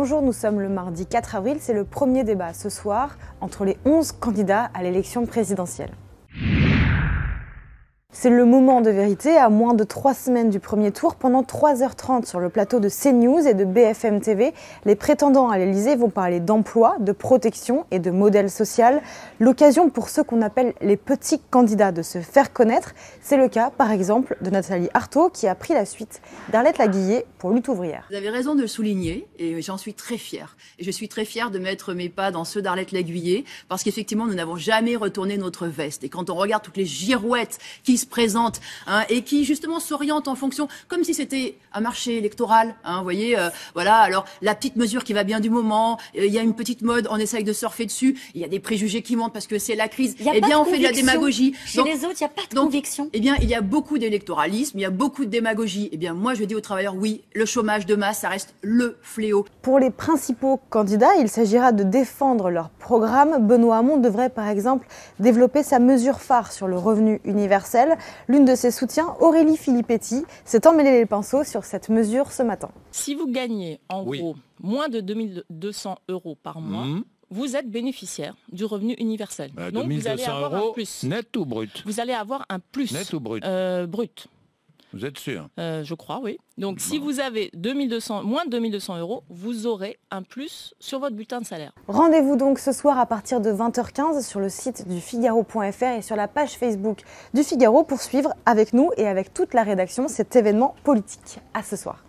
Bonjour, nous sommes le mardi 4 avril, c'est le premier débat ce soir entre les 11 candidats à l'élection présidentielle. C'est le moment de vérité, à moins de 3 semaines du premier tour, pendant 3h30 sur le plateau de CNews et de BFM TV, les prétendants à l'Elysée vont parler d'emploi, de protection et de modèle social. L'occasion pour ceux qu'on appelle les petits candidats de se faire connaître, c'est le cas par exemple de Nathalie Arthaud qui a pris la suite d'Arlette Laguillet pour Lutte ouvrière. Vous avez raison de le souligner et j'en suis très fière. Et je suis très fière de mettre mes pas dans ceux d'Arlette Laguillet parce qu'effectivement nous n'avons jamais retourné notre veste. Et quand on regarde toutes les girouettes qui se présentent et qui justement s'orientent en fonction, comme si c'était un marché électoral, vous voyez, voilà. Alors la petite mesure qui va bien du moment, il y a une petite mode, on essaye de surfer dessus, il y a des préjugés qui montent parce que c'est la crise. Eh bien, on fait de la démagogie. Chez les autres, il n'y a pas de conviction. Eh bien, il y a beaucoup d'électoralisme, il y a beaucoup de démagogie. Eh bien, moi, je dis aux travailleurs, oui, le chômage de masse, ça reste le fléau. Pour les principaux candidats, il s'agira de défendre leur programme. Benoît Hamon devrait, par exemple, développer sa mesure phare sur le revenu universel. L'une de ses soutiens, Aurélie Filippetti, s'est emmêlée les pinceaux sur cette mesure ce matin. Si vous gagnez, en gros, moins de 2200 € par mois, vous êtes bénéficiaire du revenu universel. Donc, vous allez avoir un plus. Net ou brut? Vous allez avoir un plus. Net ou brut? Brut. Vous êtes sûr? Je crois, oui. Donc, si vous avez moins de 2200 €, vous aurez un plus sur votre bulletin de salaire. Rendez-vous donc ce soir à partir de 20h15 sur le site du Figaro.fr et sur la page Facebook du Figaro pour suivre avec nous et avec toute la rédaction cet événement politique. À ce soir.